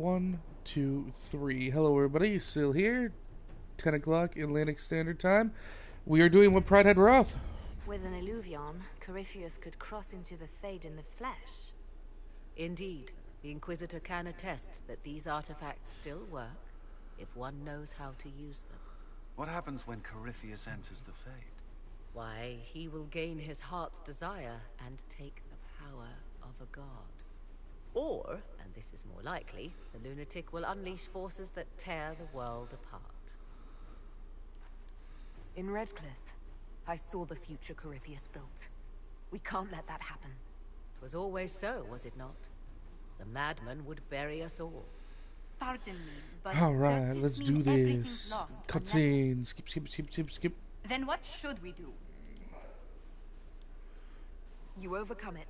1, 2, 3. Hello, everybody. Still here. 10 o'clock Atlantic Standard Time. We are doing what Pride had wrote. With an illuvion, Corypheus could cross into the Fade in the flesh. Indeed, the Inquisitor can attest that these artifacts still work if one knows how to use them. What happens when Corypheus enters the Fade? Why, he will gain his heart's desire and take the power of a god. Or, and this is more likely, the lunatic will unleash forces that tear the world apart. In Redcliffe, I saw the future Corypheus built. We can't let that happen. It was always so, was it not? The madman would bury us all. Pardon me, but Alright, let's do this. Cutscene. Skip. Then what should we do? You overcome it.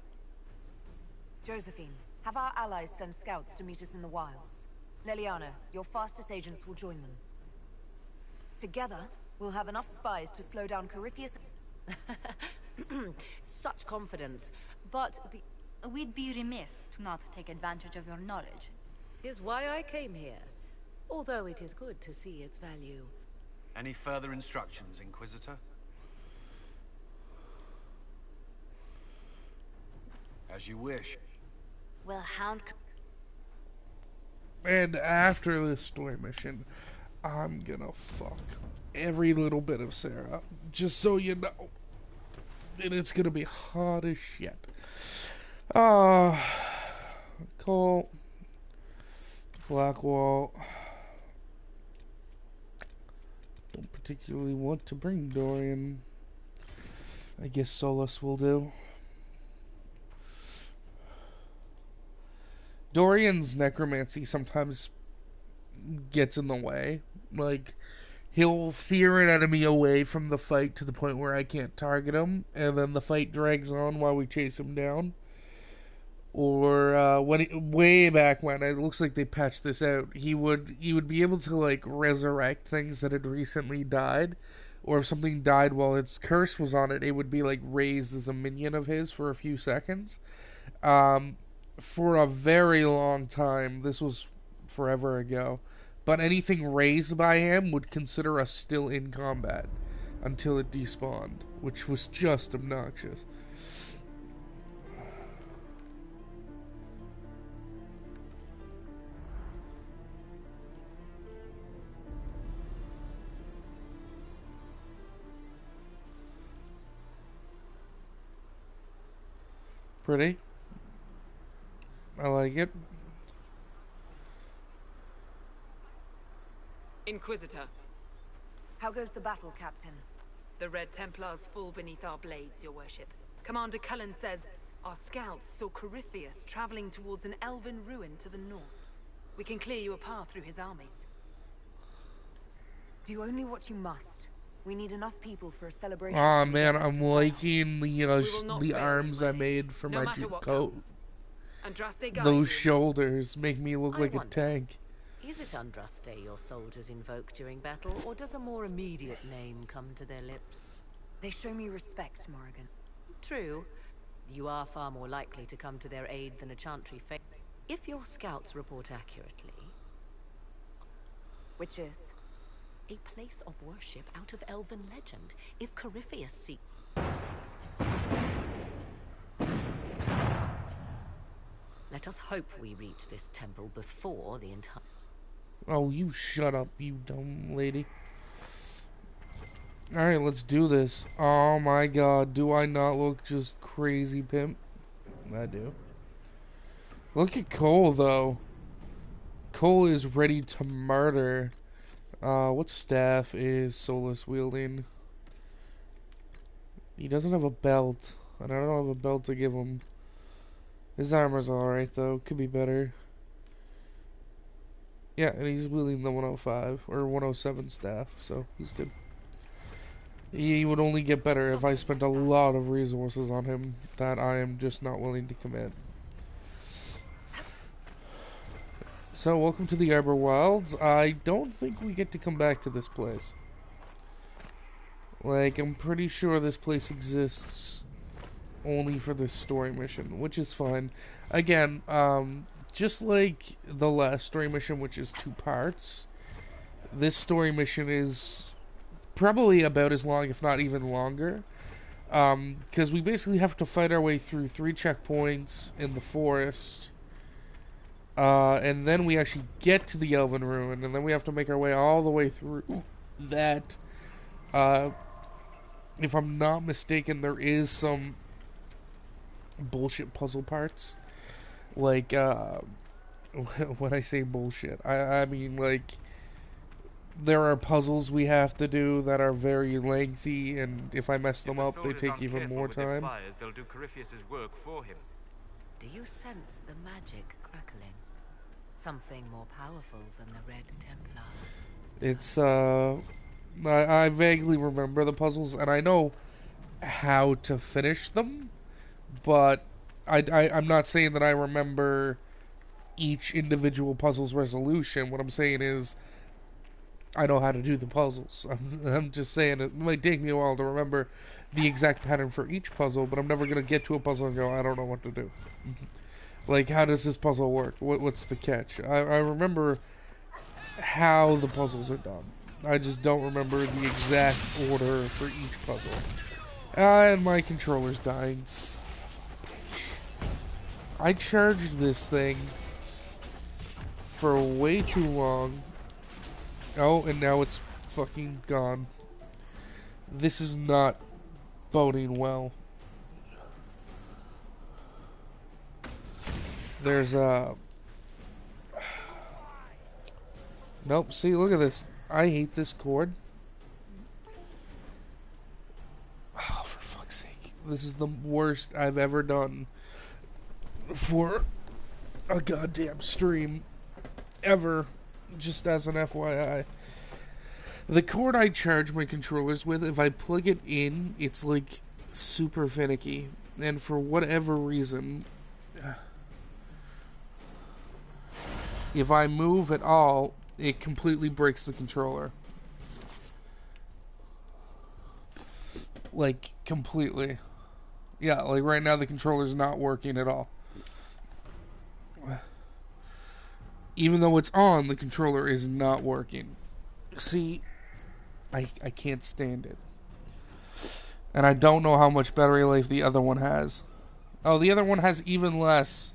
Josephine, have our allies send scouts to meet us in the wilds. Leliana, your fastest agents will join them. Together, we'll have enough spies to slow down Corypheus. Such confidence, but We'd be remiss to not take advantage of your knowledge. is why I came here. Although it is good to see its value. Any further instructions, Inquisitor? As you wish. We'll hound... And after this story mission, I'm gonna fuck every little bit of Sarah. Just so you know. And it's gonna be hot as shit. Cole. Blackwall. Don't particularly want to bring Dorian. I guess Solus will do. Dorian's necromancy sometimes gets in the way. Like, he'll fear an enemy away from the fight to the point where I can't target him, and then the fight drags on while we chase him down. Or way back when, it looks like they patched this out, he would be able to like resurrect things that had recently died, or if something died while its curse was on it, it would be like raised as a minion of his for a few seconds. For a very long time, this was forever ago, but anything raised by him would consider us still in combat until it despawned, which was just obnoxious. Pretty. I like it. Inquisitor, How goes the battle, Captain? the Red Templars fall beneath our blades, your worship. Commander Cullen says our scouts saw Corypheus traveling towards an elven ruin to the north. We can clear you a path through his armies. Do only what you must. We need enough people for a celebration. Aw, man, I'm liking We will not the fail, arms my I lady, made for no my matter what coat. comes. Andraste guides Those you. shoulders make me look I like a wonder, tank. is it Andraste your soldiers invoke during battle, or does a more immediate name come to their lips? They show me respect, Morrigan. True. You are far more likely to come to their aid than a chantry faith. If your scouts report accurately, Which is? a place of worship out of elven legend. If Corypheus seeks... Let us hope we reach this temple before the entire... Oh, you shut up, you dumb lady. Alright, let's do this. Oh my god, do I not look just crazy pimp? I do. Look at Cole, though. Cole is ready to murder. What staff is Solus wielding? He doesn't have a belt, and I don't have a belt to give him. His armor's alright, though. Could be better. Yeah, and he's wielding the 105, or 107 staff, so he's good. He would only get better if I spent a lot of resources on him that I am just not willing to commit. So, welcome to the Arbor Wilds. I don't think we get to come back to this place. Like, I'm pretty sure this place exists only for this story mission, which is fine. Again, just like the last story mission, which is 2 parts, this story mission is probably about as long, if not even longer. Because we basically have to fight our way through 3 checkpoints in the forest. And then we actually get to the Elven Ruin, and then we have to make our way all the way through that. If I'm not mistaken, there is some bullshit puzzle parts. Like, when I say bullshit, I mean, like, there are puzzles we have to do that are very lengthy, and if I mess them up, they take even more time. They'll do Corypheus's work for him. Do you sense the magic crackling? Something more powerful than the Red Templars. It's, I vaguely remember the puzzles, and I know how to finish them, but I'm not saying that I remember each individual puzzle's resolution. What I'm saying is, I know how to do the puzzles. I'm just saying it might take me a while to remember the exact pattern for each puzzle, but I'm never going to get to a puzzle and go, I don't know what to do. Like, how does this puzzle work? What's the catch? I remember how the puzzles are done. I just don't remember the exact order for each puzzle. And my controller's dying. Son of a bitch. I charged this thing for way too long. Oh, and now it's fucking gone. This is not boding well. There's a... Nope, see, look at this. I hate this cord. Oh, for fuck's sake. This is the worst I've ever done for a goddamn stream. Ever. Just as an FYI. The cord I charge my controllers with, if I plug it in, it's like super finicky. And for whatever reason, if I move at all, it completely breaks the controller. Like, completely. Yeah, like right now the controller's not working at all. Even though it's on, the controller is not working. See, I can't stand it. And I don't know how much battery life the other one has. Oh, the other one has even less.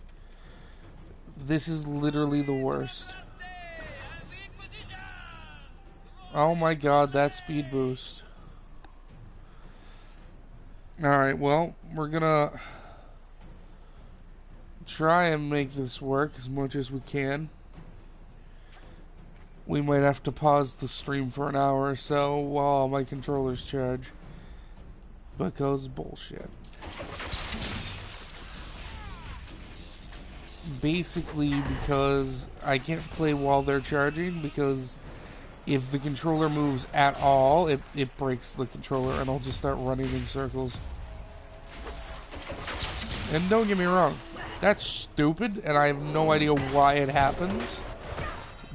This is literally the worst. Oh my god, that speed boost. Alright, well, we're gonna try and make this work as much as we can. We might have to pause the stream for an hour or so while my controllers charge. Because bullshit. Basically because I can't play while they're charging, because if the controller moves at all, it breaks the controller and I'll just start running in circles. And don't get me wrong, that's stupid and I have no idea why it happens.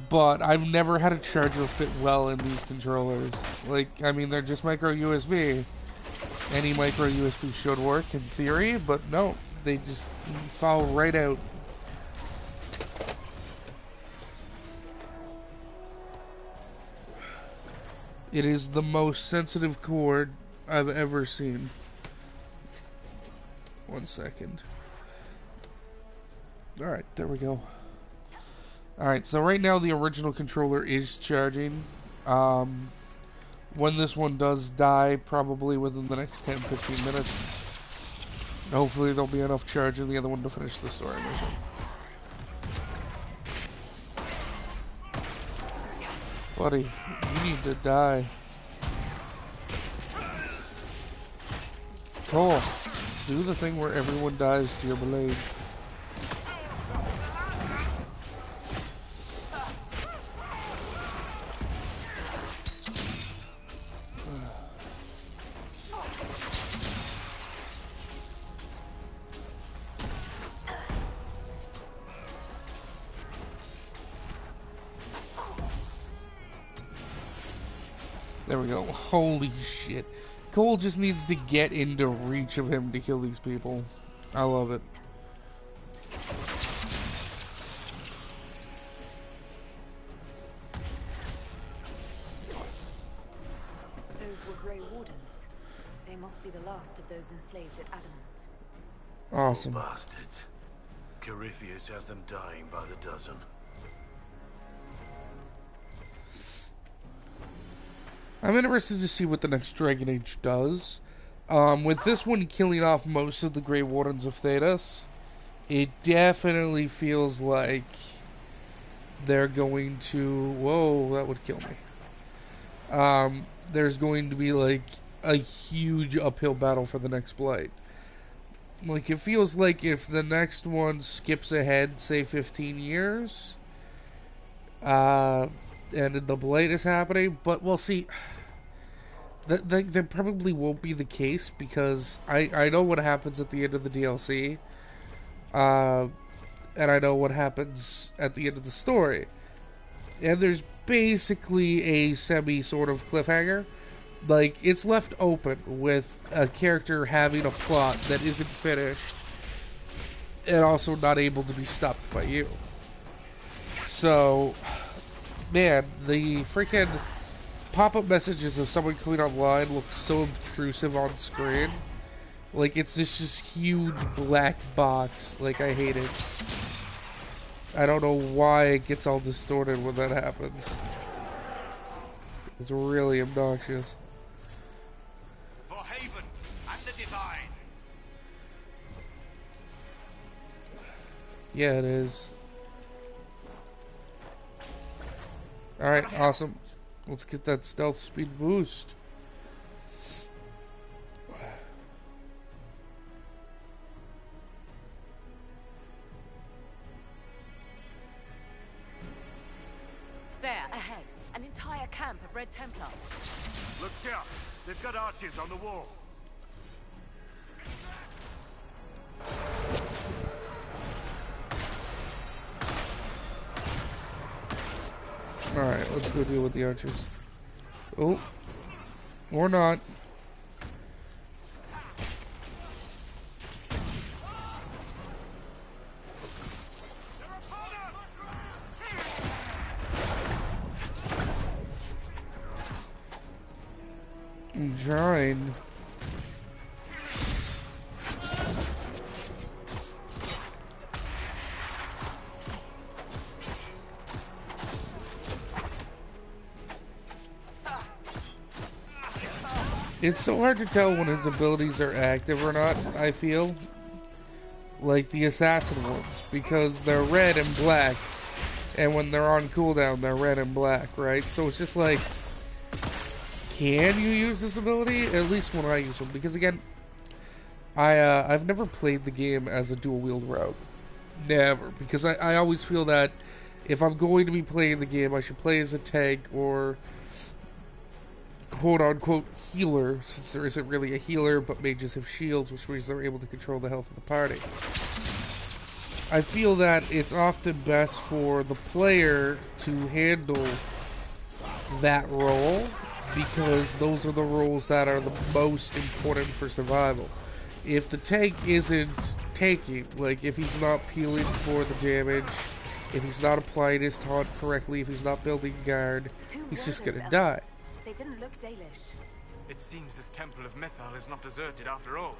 But I've never had a charger fit well in these controllers. Like, I mean, they're just micro USB. Any micro USB should work in theory, but no, they just fall right out. It is the most sensitive cord I've ever seen. 1 second. Alright, there we go. Alright, so right now the original controller is charging. When this one does die, probably within the next 10-15 minutes, hopefully there'll be enough charge in the other one to finish the story mission. Buddy, you need to die. Cole, do the thing where everyone dies to your blades. There we go. Holy shit. Cole just needs to get into reach of him to kill these people. I love it. They must be the last of those enslaved at Adamant. Awesome. Bastards. Corypheus has them dying by the dozen. I'm interested to see what the next Dragon Age does. With this one killing off most of the Grey Wardens of Thedas, it definitely feels like they're going to... Whoa, that would kill me. There's going to be, like, a huge uphill battle for the next Blight. Like, it feels like if the next one skips ahead, say, 15 years, and the Blight is happening, but we'll see. That probably won't be the case, because I know what happens at the end of the DLC, and I know what happens at the end of the story. And there's basically a semi-sort of cliffhanger. Like, it's left open with a character having a plot that isn't finished and also not able to be stopped by you. So, man, the freaking pop-up messages of someone coming online look so obtrusive on screen. Like, it's just huge black box. Like, I hate it. I don't know why it gets all distorted when that happens. It's really obnoxious. For Haven and the Divine. Yeah, it is. Alright, awesome. Let's get that stealth speed boost. There, ahead. An entire camp of Red Templars. Look out! They've got archers on the wall. Alright, let's go deal with the archers. Oh. Or not. I'm trying. It's so hard to tell when his abilities are active or not, I feel. Like the assassin ones, because they're red and black, and when they're on cooldown, they're red and black, right? So it's just like, can you use this ability? At least when I use them, because again, I've never played the game as a dual wield rogue. Never, because I always feel that if I'm going to be playing the game, I should play as a tank or quote-unquote healer, since there isn't really a healer, but mages have shields, which means they're able to control the health of the party. I feel that it's often best for the player to handle that role, because those are the roles that are the most important for survival. If the tank isn't tanking, like if he's not peeling for the damage, if he's not applying his taunt correctly, if he's not building guard, he's just gonna die. They didn't look Dalish. It seems this temple of Mythal is not deserted after all.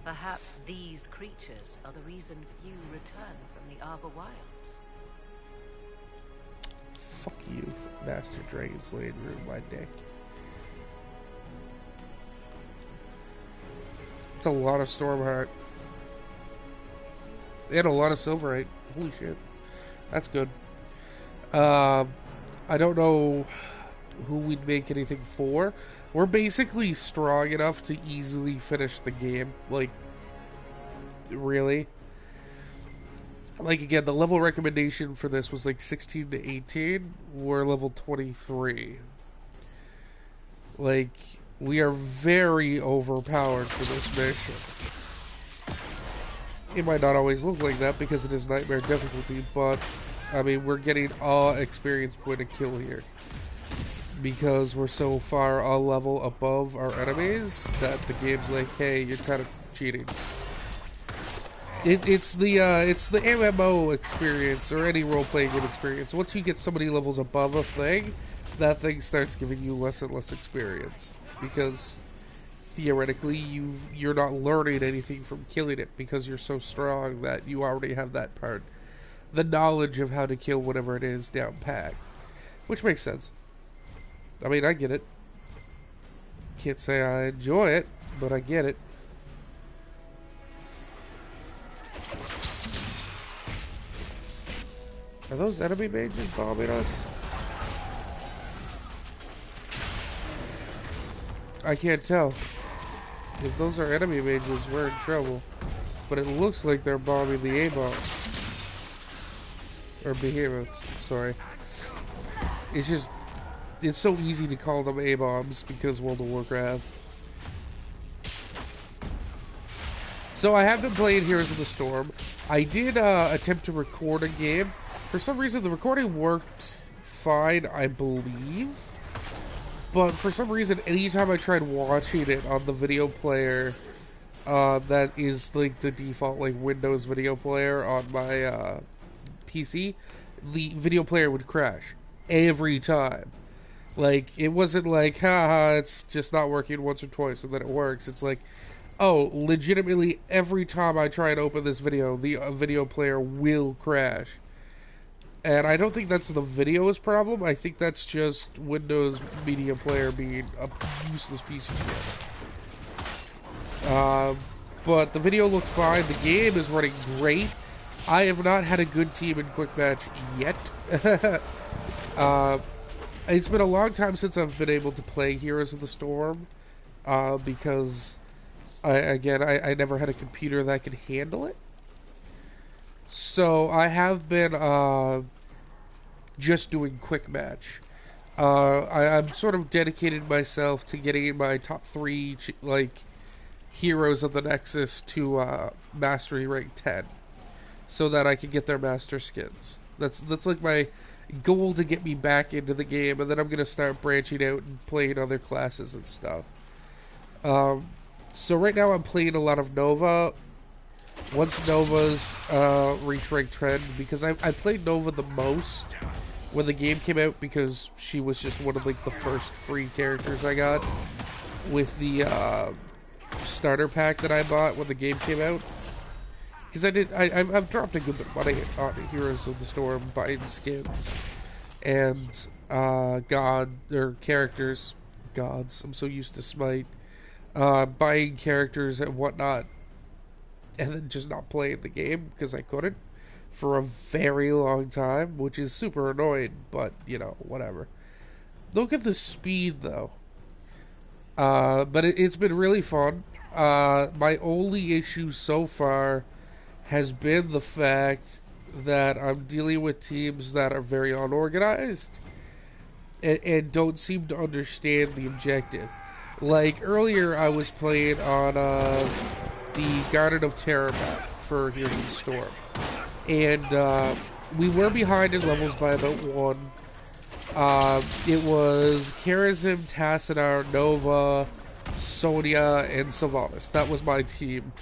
Perhaps these creatures are the reason few return from the Arbor Wilds. Fuck you, Master Dragon Slayer, ruin my dick. It's a lot of Stormheart. And a lot of Silverite. Holy shit. That's good. I don't know who we'd make anything for. We're basically strong enough to easily finish the game. Like, really. Like, again, the level recommendation for this was like 16 to 18. We're level 23. Like, we are very overpowered for this mission. It might not always look like that because it is nightmare difficulty, but, I mean, we're getting all experience point a kill here. Because we're so far a level above our enemies that the game's like, hey, you're kind of cheating. It's the MMO experience, or any role-playing game experience. Once you get so many levels above a thing, that thing starts giving you less and less experience. Because theoretically, you're not learning anything from killing it because you're so strong that you already have that part. The knowledge of how to kill whatever it is down pat. Which makes sense. I mean, I get it. Can't say I enjoy it, but I get it. Are those enemy mages bombing us? I can't tell. If those are enemy mages, we're in trouble. But it looks like they're bombing the A-bomb. Or behemoths, sorry. It's just... It's so easy to call them A-bombs because World of Warcraft. So I have been playing Heroes of the Storm. I did attempt to record a game. For some reason, the recording worked fine, I believe. But for some reason, anytime I tried watching it on the video player, that is like the default like Windows video player on my PC, the video player would crash every time. Like, it wasn't like, haha, it's just not working once or twice and then it works. It's like, oh, legitimately every time I try and open this video, the video player will crash. And I don't think that's the video's problem. I think that's just Windows Media Player being a useless piece of shit. But the video looked fine. The game is running great. I have not had a good team in Quick Match yet. It's been a long time since I've been able to play Heroes of the Storm. Because, I never had a computer that could handle it. So I have been just doing Quick Match. I'm sort of dedicated myself to getting my top 3 heroes of the Nexus to Mastery rank 10, so that I can get their Master skins. That's like my goal to get me back into the game, and then I'm gonna start branching out and playing other classes and stuff. So right now I'm playing a lot of Nova. Once Nova's reach rank 10, because I played Nova the most when the game came out, because she was just one of like the first free characters I got with the starter pack that I bought when the game came out. Because I've dropped a good bit of money on Heroes of the Storm buying skins and characters. Gods, I'm so used to Smite. Buying characters and whatnot, and then just not playing the game because I couldn't for a very long time, which is super annoying, but, you know, whatever. Look at the speed, though. But it's been really fun. My only issue so far has been the fact that I'm dealing with teams that are very unorganized and don't seem to understand the objective. Like, earlier I was playing on the Garden of Terror map for Heroes of the Storm. And we were behind in levels by about 1. It was Karazim, Tassadar, Nova, Sonya, and Sylvanas. That was my team.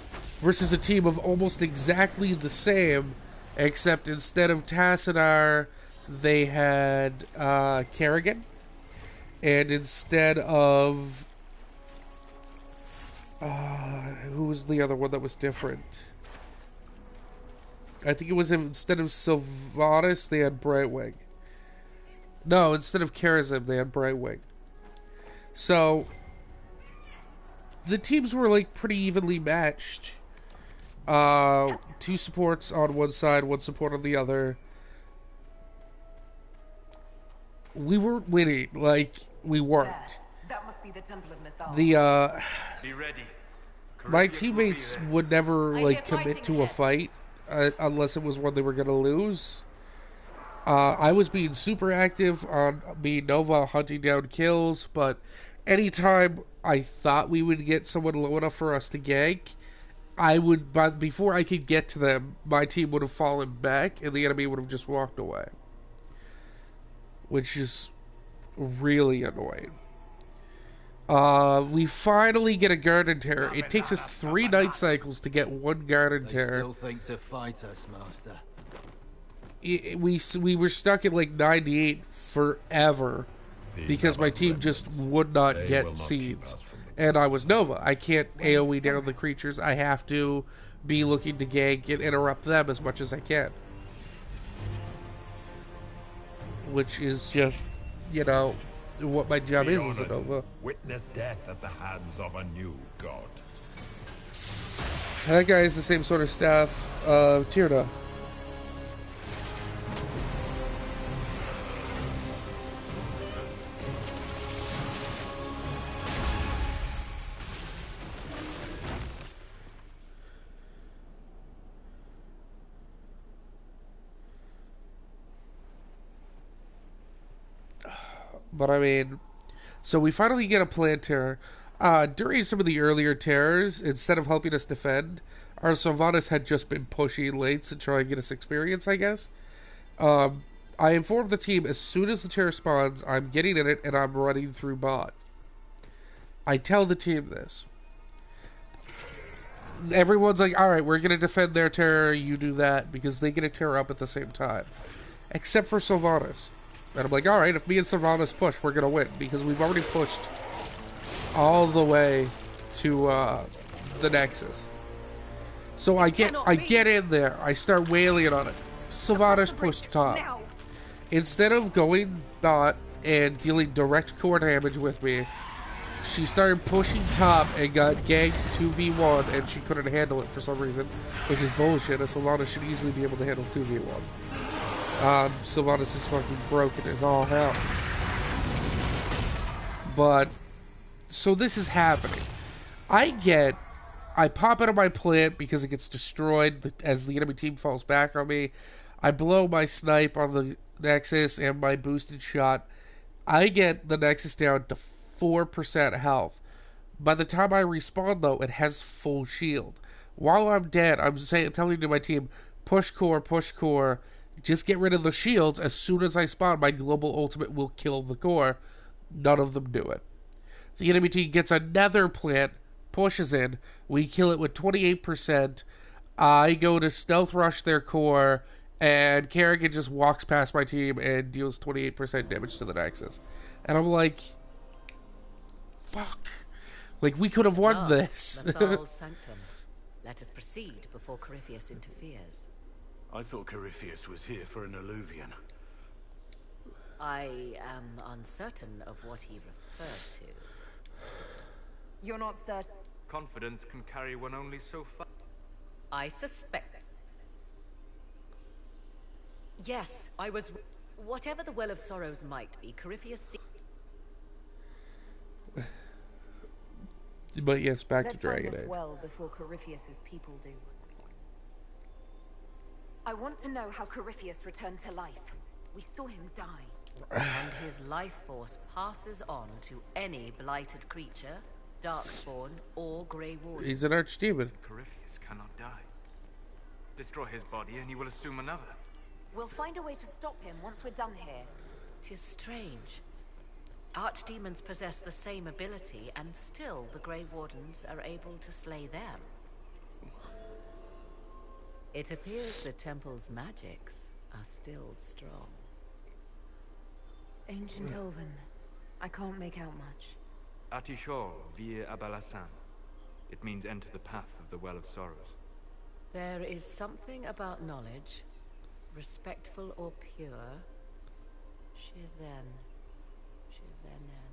Versus a team of almost exactly the same, except instead of Tassadar, they had Kerrigan. And instead of... who was the other one that was different? I think it was instead of Sylvanas, they had Brightwing. No, instead of Karazim, they had Brightwing. So, the teams were like pretty evenly matched. 2 supports on one side, 1 support on the other. We weren't winning, like, we weren't. That must be the Temple of Mythal. Be ready. My teammates would never, like, commit to a fight unless it was one they were going to lose. I was being super active on being Nova, hunting down kills, but anytime I thought we would get someone low enough for us to gank, but before I could get to them, my team would have fallen back, and the enemy would have just walked away. Which is really annoying. We finally get a Garden Terror. It takes us 3 night cycles to get 1 Garden Terror. Still think to fight us, Master. We were stuck at like 98 forever because my team just would not get seeds. And I was Nova. I can't AoE down the creatures. I have to be looking to gank and interrupt them as much as I can. Which is just, you know, what my job is as a Nova. Witness death at the hands of a new god. That guy is the same sort of staff of Tyrna. But I mean, so we finally get a plant terror. During some of the earlier terrors, instead of helping us defend, our Sylvanas had just been pushing lates to try and get us experience, I guess. I informed the team as soon as the terror spawns, I'm getting in it and I'm running through bot. I tell the team this. Everyone's like, alright, we're going to defend their terror, you do that, because they get a terror up at the same time. Except for Sylvanas. And I'm like, alright, if me and Sylvanas push, we're going to win. Because we've already pushed all the way to the Nexus. So I get in there. I start wailing on it. Sylvanas pushed top. Instead of going bot and dealing direct core damage with me, she started pushing top and got ganked 2v1, and she couldn't handle it for some reason, which is bullshit. A Sylvanas should easily be able to handle 2v1. Sylvanas is fucking broken as all hell. But, so this is happening. I pop out of my plant because it gets destroyed as the enemy team falls back on me. I blow my snipe on the Nexus and my boosted shot. I get the Nexus down to 4% health. By the time I respawn, though, it has full shield. While I'm dead, I'm telling to my team, push core, just get rid of the shields. As soon as I spawn, my global ultimate will kill the core. None of them do it. The enemy team gets another plant, pushes in, we kill it with 28%. I go to stealth rush their core, and Kerrigan just walks past my team and deals 28% damage to the Nexus. And I'm like, fuck. Like, we could have won this. Sanctum. Let us proceed before Corypheus interferes. I thought Corypheus was here for an alluvion. I am uncertain of what he referred to. You're not certain? Confidence can carry one only so far. I suspect. Yes, I was... Whatever the Well of Sorrows might be, Corypheus... But yes, back to Let's Dragon find this Age. well before Corypheus's people do. I want to know how Corypheus returned to life. We saw him die. And his life force passes on to any blighted creature, darkspawn, or Grey Warden. He's an archdemon. Corypheus cannot die. Destroy his body and he will assume another. We'll find a way to stop him once we're done here. 'Tis strange. Archdemons possess the same ability, and still the Grey Wardens are able to slay them. It appears the temple's magics are still strong. Ancient Elven. I can't make out much. Atishor vir Abalasan. It means enter the path of the Well of Sorrows. There is something about knowledge, respectful or pure. Shiven. Shivenen.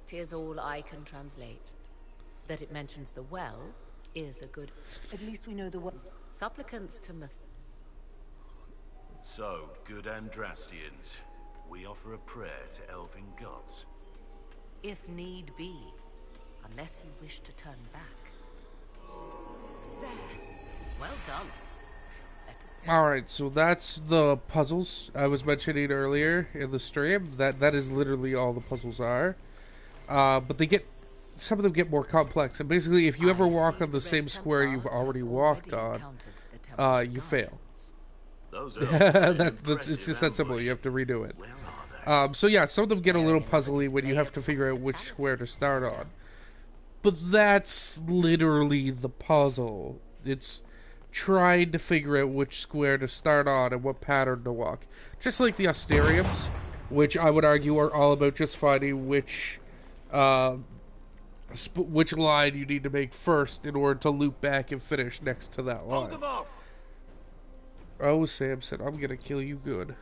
'Tis all I can translate. That it mentions the well is a good... At least we know the well. Supplicants to myth... So, good Andrastians, we offer a prayer to elven gods. If need be, unless you wish to turn back. There. Well done. Alright, so that's the puzzles I was mentioning earlier in the stream. That is literally all the puzzles are. But they get... Some of them get more complex. And basically, if you ever walk on the same square you've already walked on, you fail. It's just that simple. You have to redo it. So yeah, some of them get a little puzzly when you have to figure out which square to start on. But that's literally the puzzle. It's trying to figure out which square to start on and what pattern to walk. Just like the Austeriums, which I would argue are all about just finding which which line you need to make first in order to loop back and finish next to that line. Hold them off. Oh, Samson, I'm gonna kill you good.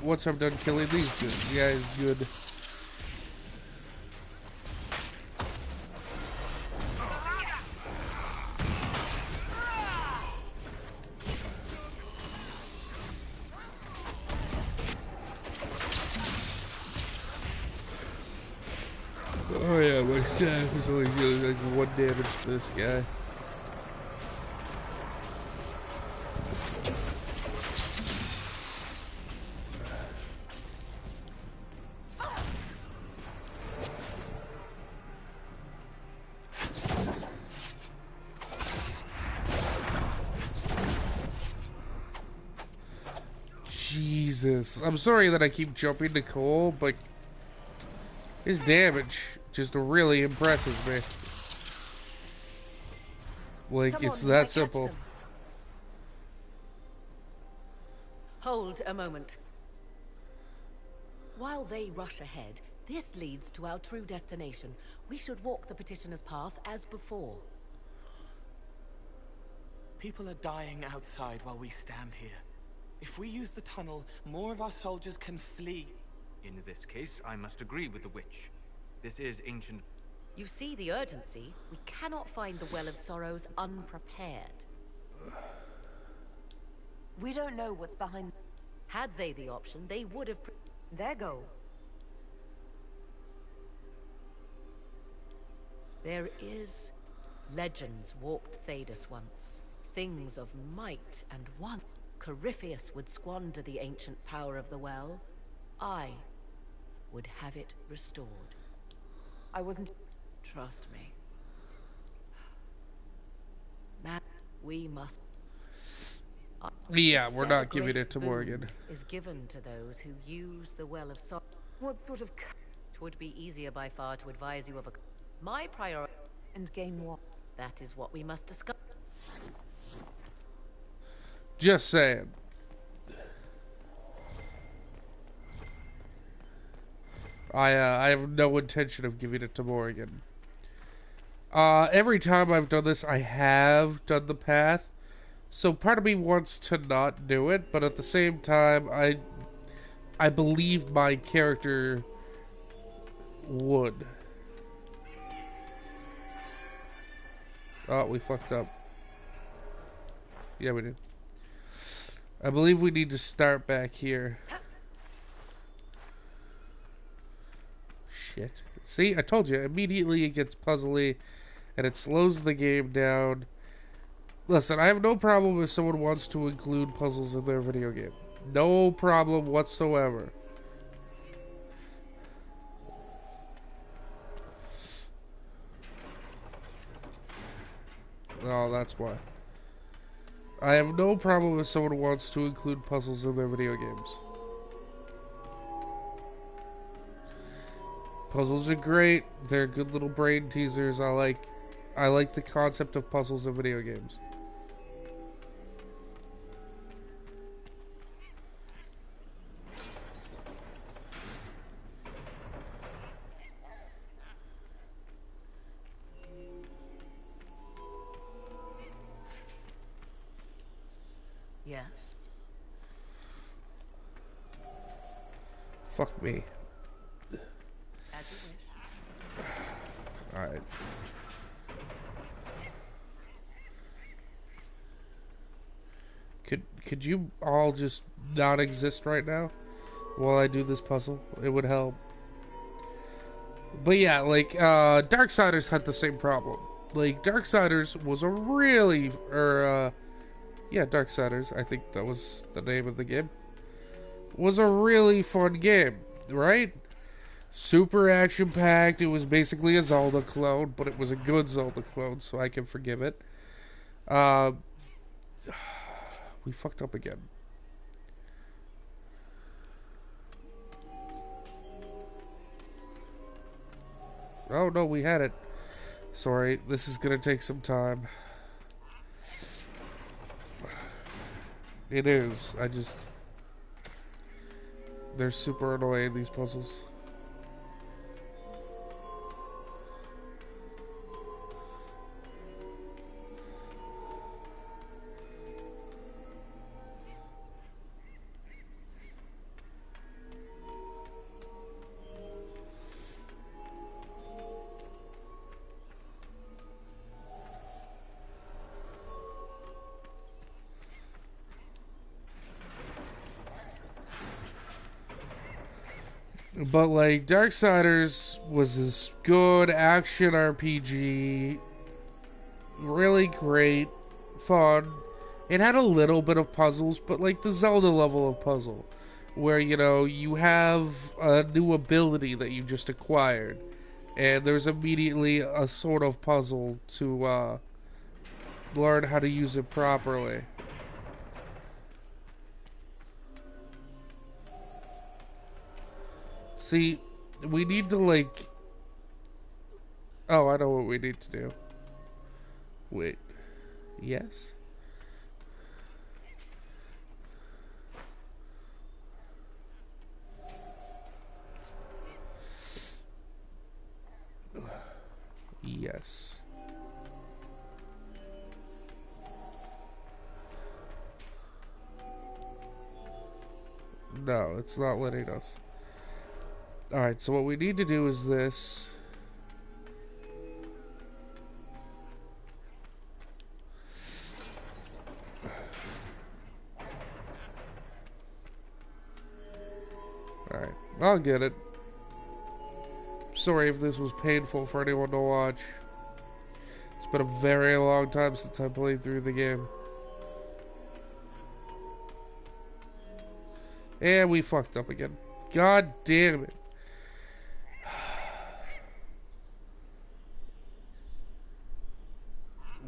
Once I'm done killing these guys, good. Oh yeah, my staff is only dealing like 1 damage to this guy. Jesus. I'm sorry that I keep jumping to Cole, but his damage just really impresses me. Like, it's that simple. Hold a moment. While they rush ahead, this leads to our true destination. We should walk the petitioner's path as before. People are dying outside while we stand here. If we use the tunnel, more of our soldiers can flee. In this case, I must agree with the witch. This is ancient. You see the urgency? We cannot find the Well of Sorrows unprepared. We don't know what's behind... Had they the option, they would have... Their goal. There is... Legends walked Thedas once. Things of might and wonder. Corypheus would squander the ancient power of the well. I would have it restored. I wasn't... Trust me. Man, we must... Yeah, we're not giving it to Morgan. Is given to those who use the Well of Sorrow. What sort of... It would be easier by far to advise you of a... My priority... And gain what? That is what we must discuss. Just saying. I have no intention of giving it to Morgan. Every time I've done this, I have done the path. So part of me wants to not do it, but at the same time, I believe my character would. Oh, we fucked up. Yeah, we did. I believe we need to start back here. Shit. See, I told you. Immediately it gets puzzly, and it slows the game down. Listen, I have no problem if someone wants to include puzzles in their video game. No problem whatsoever. Oh, that's why. I have no problem if someone wants to include puzzles in their video games. Puzzles are great. They're good little brain teasers. I like the concept of puzzles in video games. Yes. Fuck me. As you wish. Alright. Could you all just not exist right now while I do this puzzle? It would help. But yeah, like, Darksiders had the same problem. Like, Darksiders was a really, yeah, Darksiders, I think that was the name of the game, was a really fun game, right? Super action-packed. It was basically a Zelda clone, but it was a good Zelda clone, so I can forgive it. We fucked up again. Oh, no, we had it. Sorry, this is gonna take some time. It is. They're super annoying, these puzzles. But like Darksiders was this good action RPG, really great, fun. It had a little bit of puzzles, but like the Zelda level of puzzle, where you know you have a new ability that you just acquired, and there's immediately a sort of puzzle to learn how to use it properly. See, we need to like... Oh, I know what we need to do. Wait. Yes? Yes. No, it's not letting us. Alright, so what we need to do is this. Alright, I'll get it. Sorry if this was painful for anyone to watch. It's been a very long time since I played through the game. And we fucked up again. God damn it.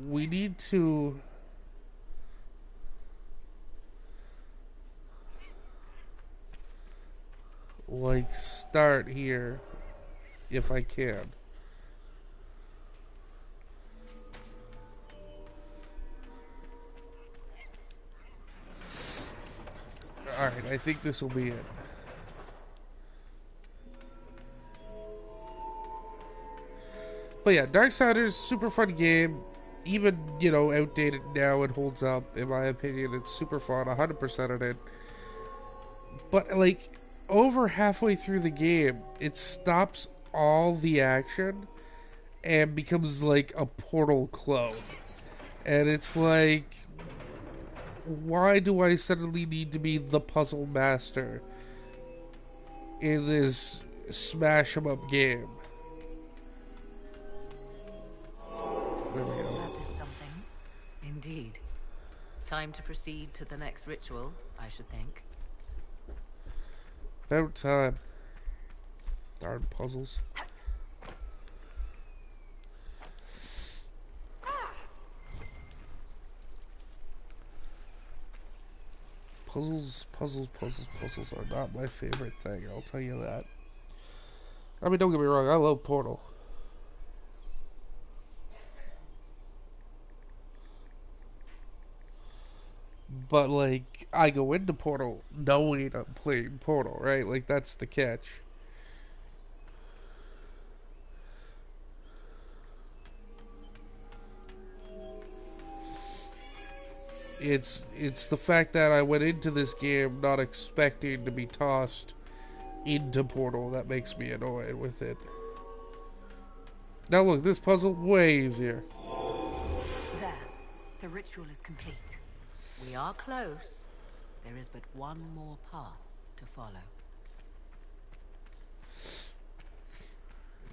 We need to... like, start here, if I can. Alright, I think this will be it. But yeah, Darksiders, super fun game. Even, you know, outdated now, it holds up. In my opinion, it's super fun, 100% of it. But, like, over halfway through the game, it stops all the action and becomes like a Portal clone. And it's like, why do I suddenly need to be the puzzle master in this smash 'em up game? There we go. That did something. Indeed. Time to proceed to the next ritual, I should think. About time. Darn puzzles. Puzzles are not my favorite thing, I'll tell you that. I mean, don't get me wrong, I love Portal. But, like, I go into Portal knowing I'm playing Portal, right? Like, that's the catch. It's the fact that I went into this game not expecting to be tossed into Portal that makes me annoyed with it. Now look, this puzzle way easier. There. The ritual is complete. We are close. There is but one more path to follow.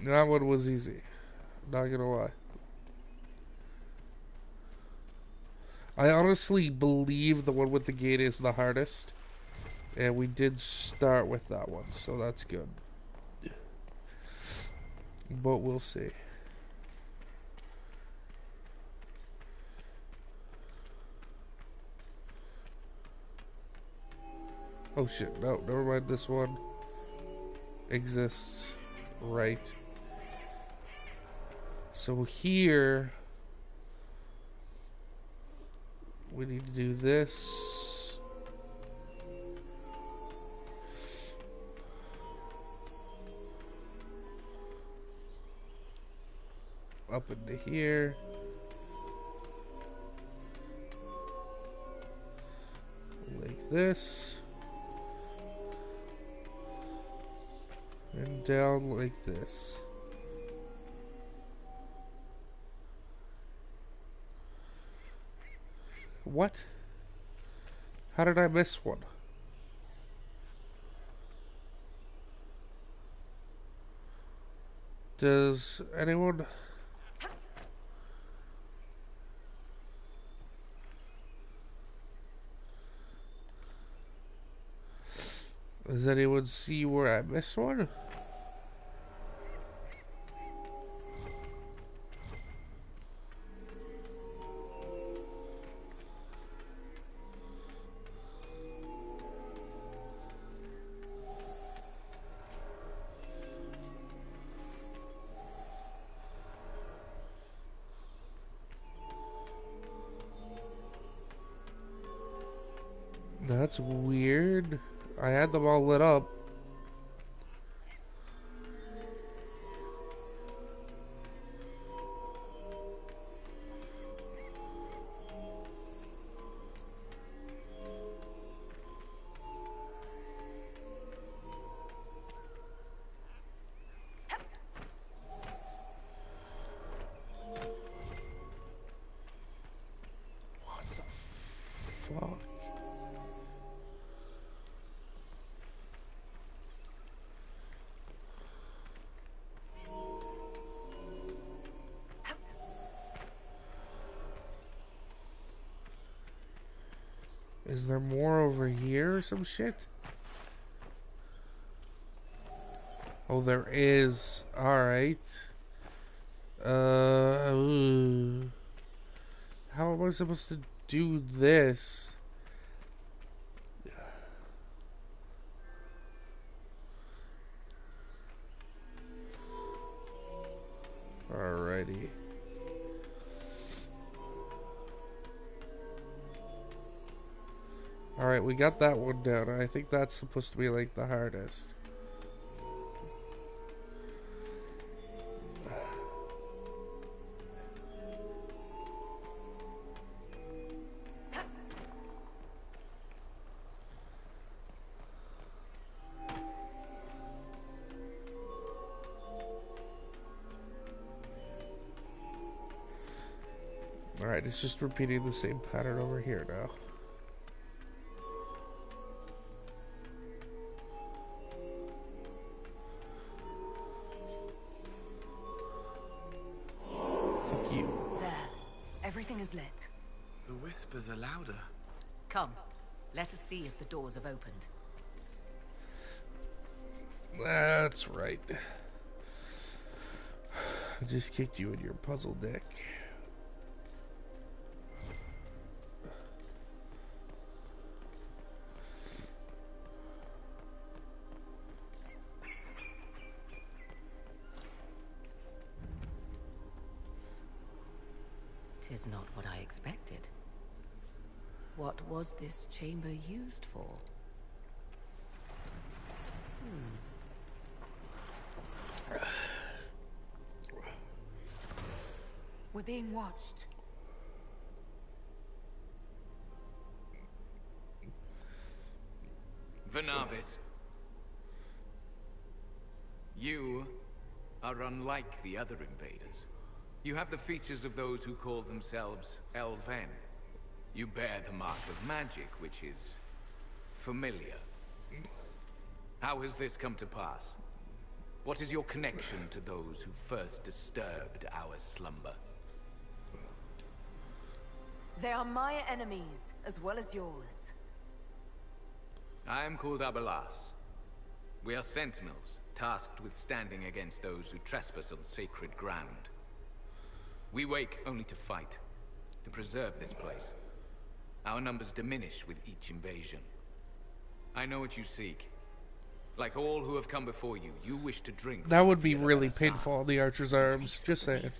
That one was easy. Not gonna lie. I honestly believe the one with the gate is the hardest. And we did start with that one, so that's good. But we'll see. Oh shit, no, never mind, this one exists. Right. So here... we need to do this. up into here. Like this. And down like this. What? How did I miss one? Does anyone... Does anyone see where I missed one? That's weird. I had them all lit up. What the fuck? Is there more over here or some shit? Oh, there is. Alright. Ooh. How am I supposed to do this? Alrighty. Alright, we got that one down. I think that's supposed to be like the hardest. Alright, it's just repeating the same pattern over here now. Fuck you. There. Everything is lit. The whispers are louder. Come, let us see if the doors have opened. That's right. I just kicked you in your puzzle deck. Tis not what I expected. What was this chamber used for? We're being watched. Vanavis, you are unlike the other invaders. You have the features of those who call themselves Elven. You bear the mark of magic, which is familiar. How has this come to pass? What is your connection to those who first disturbed our slumber? They are my enemies, as well as yours. I am called Abelas. We are sentinels, tasked with standing against those who trespass on sacred ground. We wake only to fight, to preserve this place. Our numbers diminish with each invasion. I know what you seek. Like all who have come before you, you wish to drink. That would be really painful on the archer's arms. Just saying.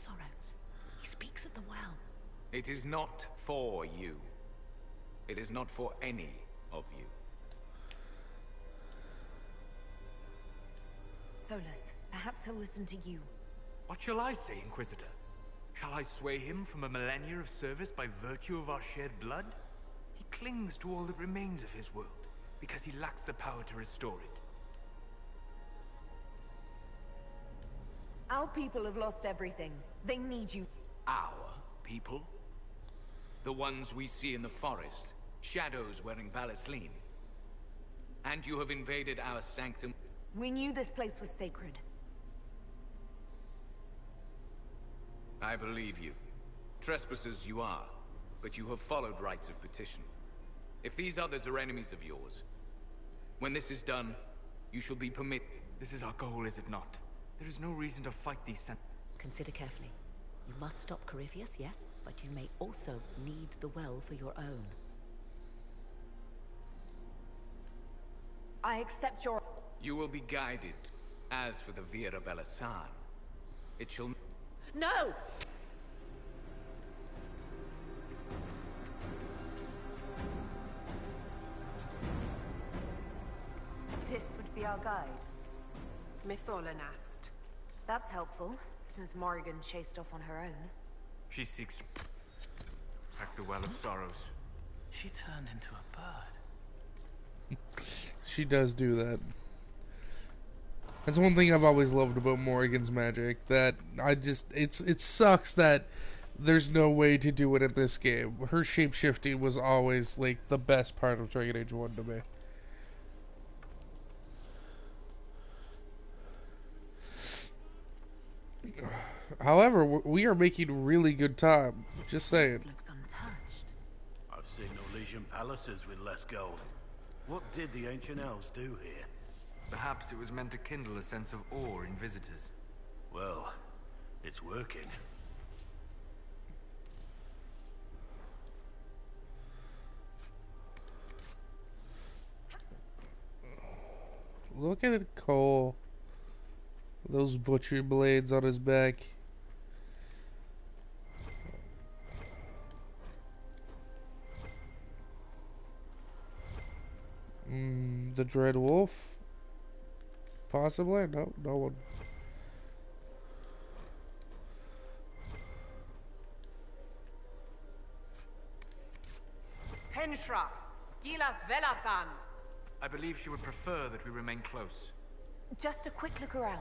He speaks of the well. It is not for you. It is not for any of you. Solus, perhaps he'll listen to you. What shall I say, Inquisitor? Shall I sway him from a millennia of service by virtue of our shared blood? He clings to all that remains of his world, because he lacks the power to restore it. Our people have lost everything. They need you. Our people? The ones we see in the forest, shadows wearing Valisleen. And you have invaded our sanctum. We knew this place was sacred. I believe you. Trespassers you are, but you have followed rites of petition. If these others are enemies of yours, when this is done, you shall be permitted. This is our goal, is it not? There is no reason to fight these Consider carefully. You must stop Corypheus, yes, but you may also need the well for your own. I accept your... You will be guided. As for the Vira Belasan, it shall... No! This would be our guide. Mytholanast. That's helpful, since Morrigan chased off on her own. She seeks to protect the Well of Sorrows. She turned into a bird. She does do that. That's one thing I've always loved about Morrigan's magic. That it sucks that there's no way to do it in this game. Her shapeshifting was always like the best part of Dragon Age 1 to me. However, we are making really good time. Just saying. I've seen Elysian palaces with less gold. What did the ancient elves do here? Perhaps it was meant to kindle a sense of awe in visitors. Well, it's working. Look at it, Cole. Those butcher blades on his back. The Dread Wolf? Possibly? No, no one. Penshra, Gilas Velathan. I believe she would prefer that we remain close. Just a quick look around.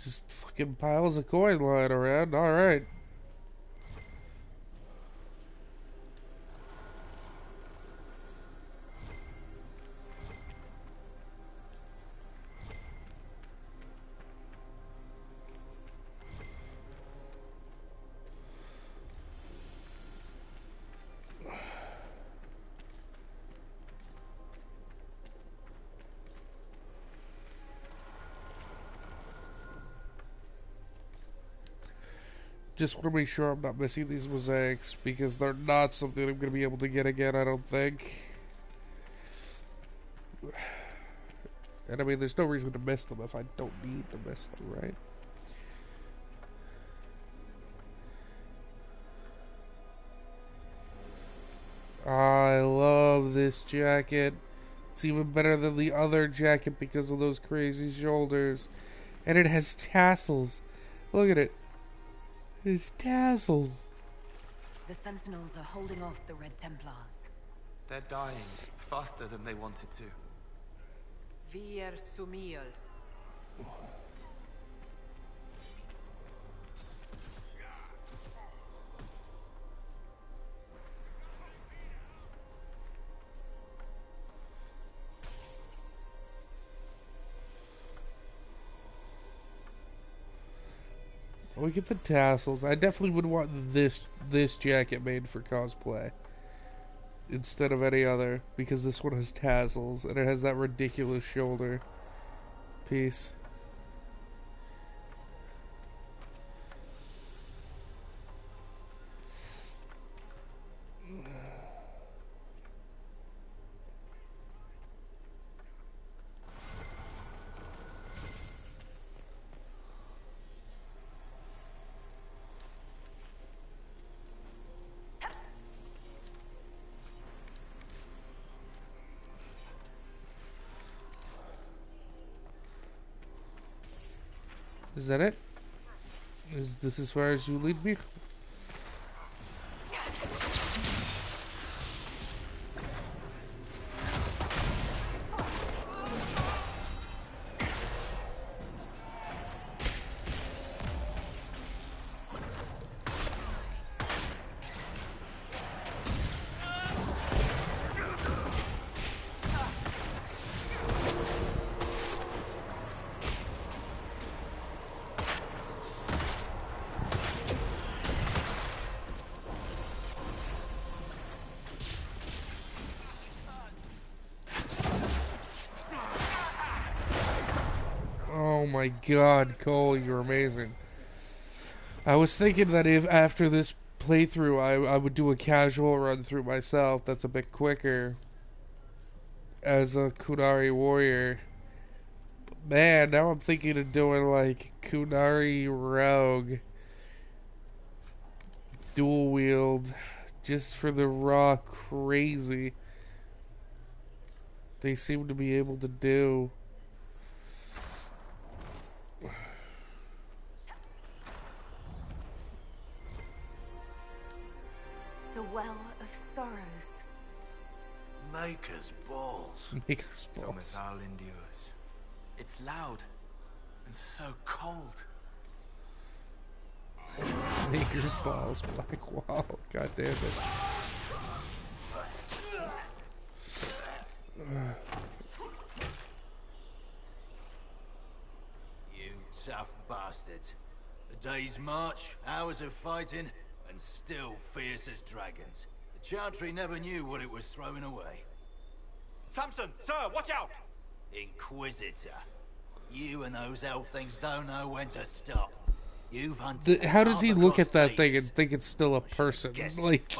Just fucking piles of coin lying around. Alright. Just want to make sure I'm not missing these mosaics, because they're not something I'm going to be able to get again, I don't think. And I mean, there's no reason to miss them if I don't need to miss them, right? I love this jacket. It's even better than the other jacket because of those crazy shoulders. And it has tassels. Look at it. It's tassels. The Sentinels are holding off the Red Templars. They're dying faster than they wanted to. Vier Sumiel. Look at the tassels. I definitely would want this jacket made for cosplay instead of any other, because this one has tassels and it has that ridiculous shoulder piece. Is that it? Is this as far as you lead me? Oh my god, Cole, you're amazing. I was thinking that if after this playthrough I would do a casual run through myself that's a bit quicker as a Kunari warrior. But man, now I'm thinking of doing like Kunari rogue dual wield just for the raw crazy they seem to be able to do. The Well of Sorrows. Maker's balls. Maker's balls. Somethal endures. It's loud and so cold. Maker's balls, Black Wall. God damn it. You tough bastards. A day's march, hours of fighting, and still fierce as dragons. The Chantry never knew what it was throwing away. Samson, sir, watch out! Inquisitor. You and those elf things don't know when to stop. You've hunted. How does he look at that thing and think it's still a person? Like,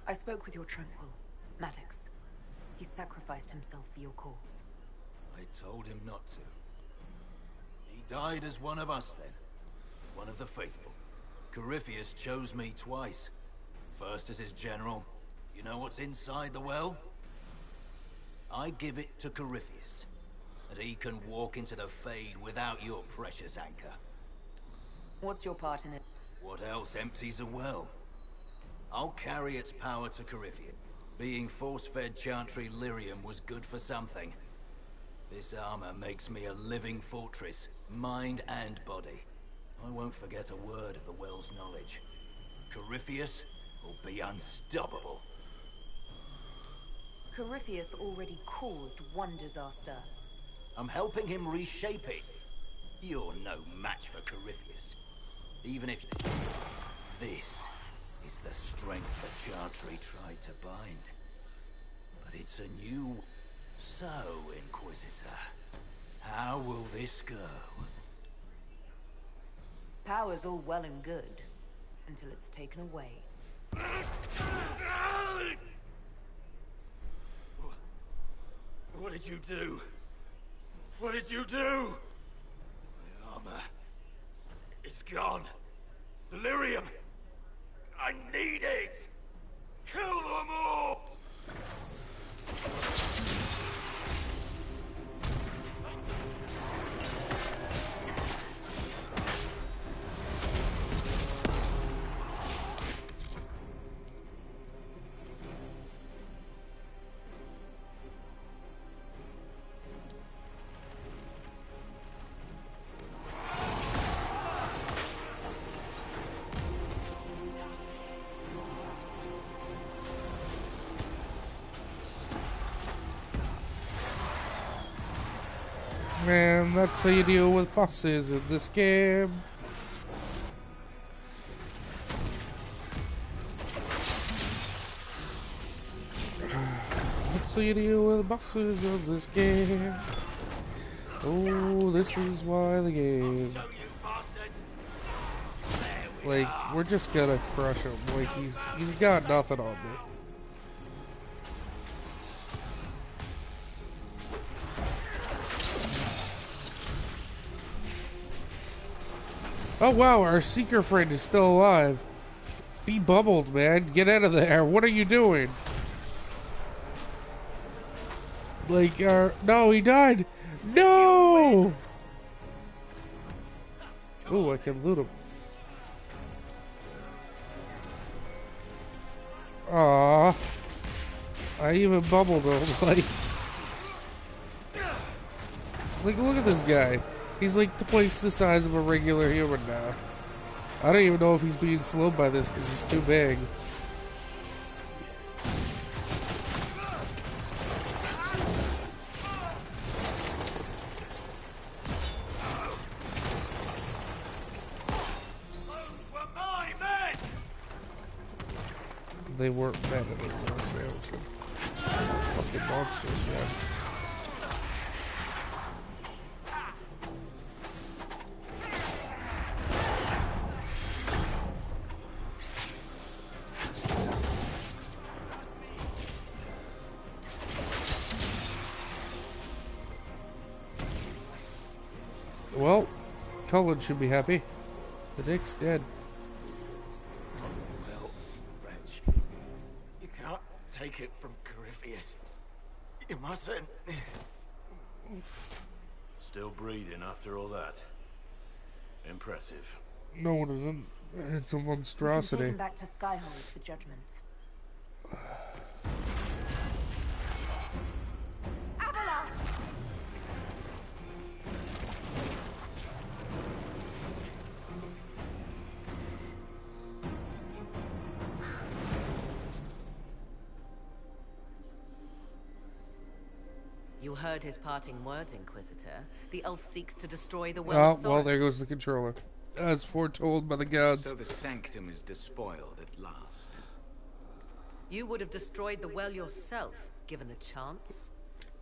I spoke with your Tranquil, Maddox. He sacrificed himself for your cause. I told him not to. He died as one of us then. One of the faithful. Corypheus chose me twice. First as his general. You know what's inside the well? I give it to Corypheus. That he can walk into the Fade without your precious anchor. What's your part in it? What else empties a well? I'll carry its power to Corypheus. Being force-fed Chantry lyrium was good for something. This armor makes me a living fortress, mind and body. I won't forget a word of the well's knowledge. Corypheus will be unstoppable. Corypheus already caused one disaster. I'm helping him reshape it. You're no match for Corypheus. Even if... This is the strength that Chantry tried to bind. But it's a new... So, Inquisitor, how will this go? Power's all well and good, until it's taken away. What did you do? What did you do? My armor... It's gone. Delirium! I need it! Kill them all! man, that's how you deal with bosses in this game. That's how you deal with bosses in this game. Oh, this is why the game. Like, we're just gonna crush him. Like, he's got nothing on me. Oh wow, our seeker friend is still alive. Be bubbled, man. Get out of there. What are you doing? Like, no, he died. No! Oh, I can loot him. Aww. I even bubbled him, like, look at this guy. He's like twice the size of a regular human now. I don't even know if he's being slowed by this because he's too big. They weren't men anymore, so fucking monsters, man. Well, Cullen should be happy. The dick's dead. Well, wretch, you can't take it from Corypheus. You mustn't. Still breathing after all that. Impressive. No, it isn't. It's a We can take monstrosity. him back to Skyhold for judgment. You heard his parting words, Inquisitor. The elf seeks to destroy the well. Oh, well, there goes the controller. As foretold by the gods. So the sanctum is despoiled at last. You would have destroyed the well yourself, given the chance.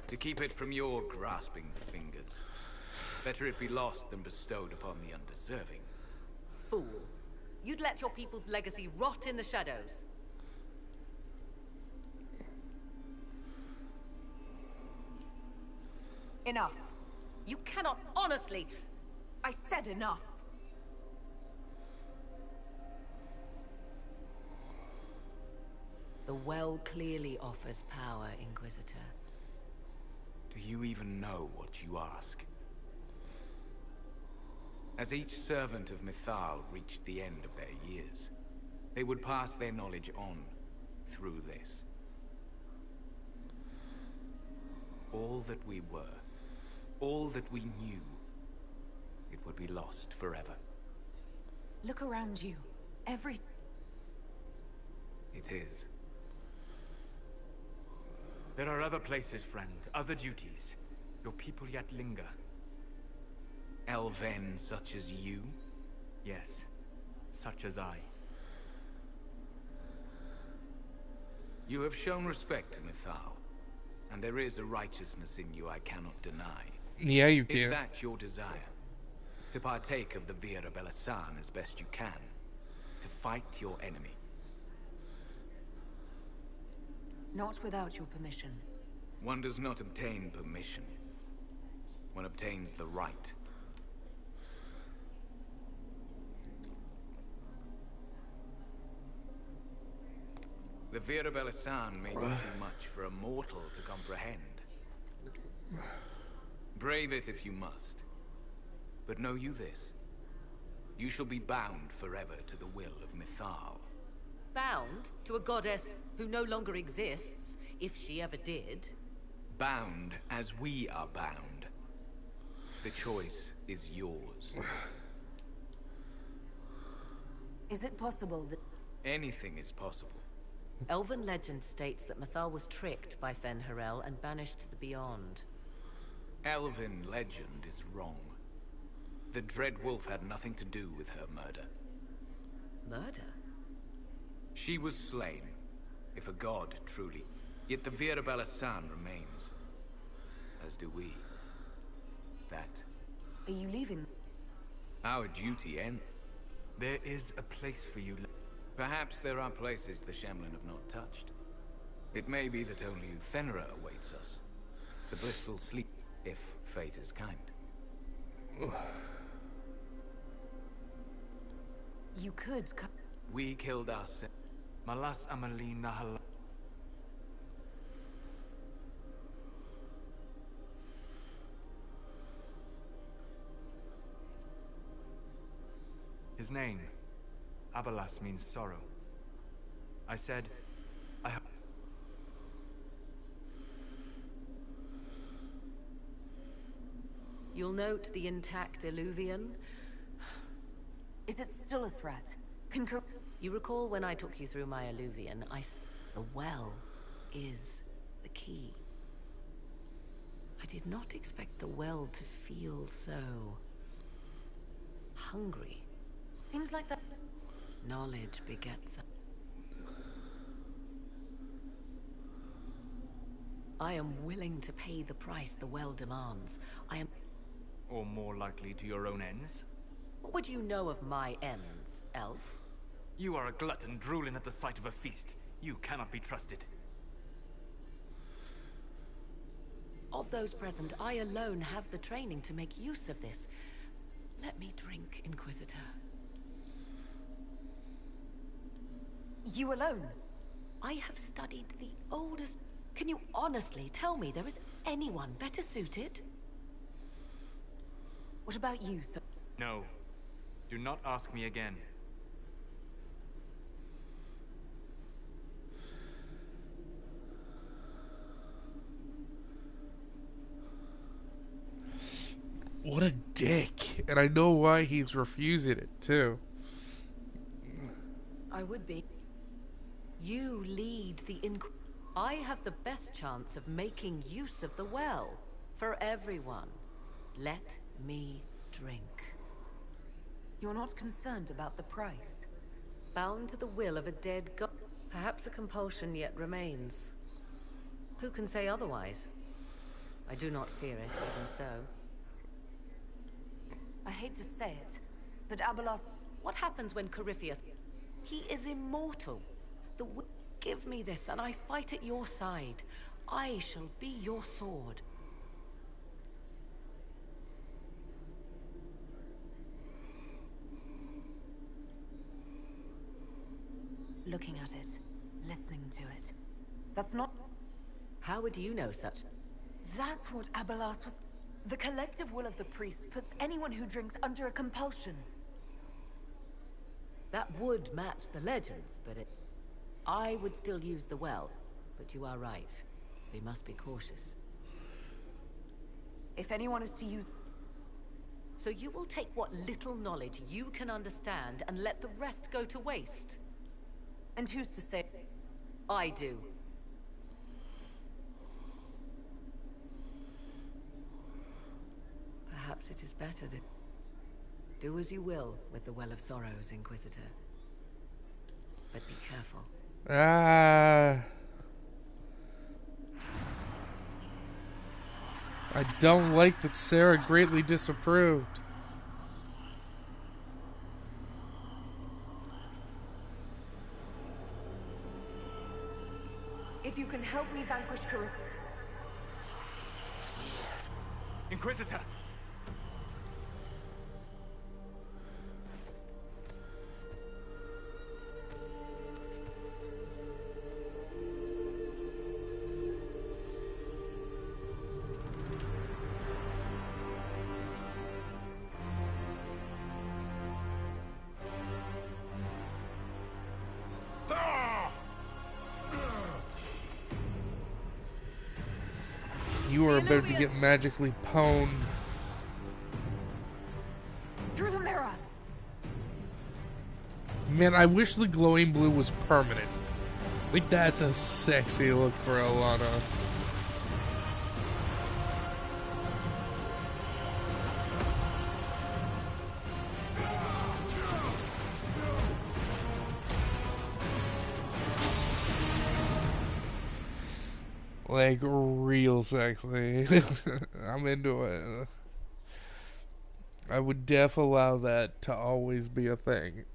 To keep it from your grasping fingers. Better it be lost than bestowed upon the undeserving. Fool. You'd let your people's legacy rot in the shadows. Enough. You cannot honestly... I said enough. The well clearly offers power, Inquisitor. Do you even know what you ask? As each servant of Mythal reached the end of their years, they would pass their knowledge on through this. All that we were, all that we knew, it would be lost forever. Look around you. Every... It is. There are other places, friend, other duties. Your people yet linger. Elven such as you? Yes, such as I. You have shown respect to Mythal, and there is a righteousness in you I cannot deny. Yeah, you can. Is that your desire? To partake of the Vira Belasan as best you can? To fight your enemy? Not without your permission. One does not obtain permission. One obtains the right. The Vira Belasan may be too much for a mortal to comprehend. Brave it if you must. But know you this. You shall be bound forever to the will of Mythal. Bound to a goddess who no longer exists, if she ever did. Bound as we are bound. The choice is yours. Is it possible that... Anything is possible. Elven legend states that Mythal was tricked by Fen-Harel and banished to the Beyond. Elven legend is wrong. The Dread Wolf had nothing to do with her murder. Murder? She was slain, if a god truly. Yet the Vira Belasan remains. As do we. That. Are you leaving? Our duty ends. There is a place for you. Perhaps there are places the Shemlin have not touched. It may be that only Uthenra awaits us. The blissful sleep, if fate is kind. You could... We killed ourselves. Malas Amali Nahal. his name. Abalas means sorrow. I said, I hope... You'll note the intact Illuvian. Is it still a threat? You recall when I took you through my Illuvian, the well is the key. I did not expect the well to feel so... hungry. Seems like that... Knowledge begets... I am willing to pay the price the well demands. I am... Or more likely to your own ends? What would you know of my ends, elf? You are a glutton drooling at the sight of a feast. You cannot be trusted. Of those present, I alone have the training to make use of this. Let me drink, Inquisitor. You alone? I have studied the oldest... Can you honestly tell me there is anyone better suited? What about you, sir? No. Do not ask me again. What a dick. And I know why he's refusing it, too. I would be. You lead the I have the best chance of making use of the well. For everyone. Let me drink. You're not concerned about the price? Bound to the will of a dead god. Perhaps a compulsion yet remains. Who can say otherwise? I do not fear it, even so. I hate to say it, but Abalas... What happens when Corypheus... He is immortal. Give me this, and I fight at your side. I shall be your sword. Looking at it, listening to it. That's not... How would you know such... That's what Abalas was... The collective will of the priests puts anyone who drinks under a compulsion. That would match the legends, but it... I would still use the well, but you are right. We must be cautious. If anyone is to use... So you will take what little knowledge you can understand and let the rest go to waste? And who's to say... I do. Perhaps it is better that... Do as you will with the Well of Sorrows, Inquisitor. But be careful. I don't like that Sarah greatly disapproved. If you can help me vanquish Corypheus... Inquisitor! You are about to get magically pwned. Through the mirror! Man, I wish the glowing blue was permanent. Like, that's a sexy look for Alana. Like, real sexy. I'm into it. I would allow that to always be a thing.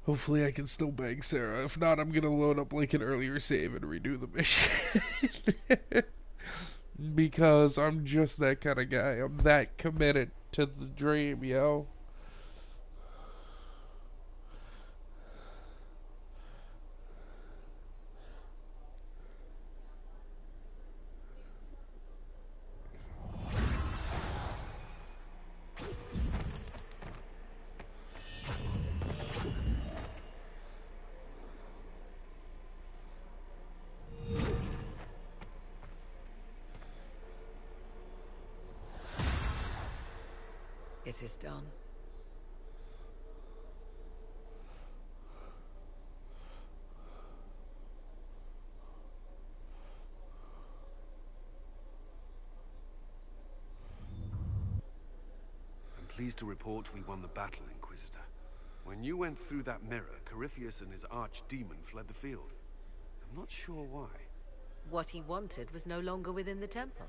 Hopefully I can still bang Sarah. If not, I'm gonna load up like an earlier save and redo the mission. Because I'm just that kind of guy. I'm that committed to the dream, yo. It is done. I'm pleased to report we won the battle, Inquisitor. When you went through that mirror, Corypheus and his archdemon fled the field. I'm not sure why. What he wanted was no longer within the temple.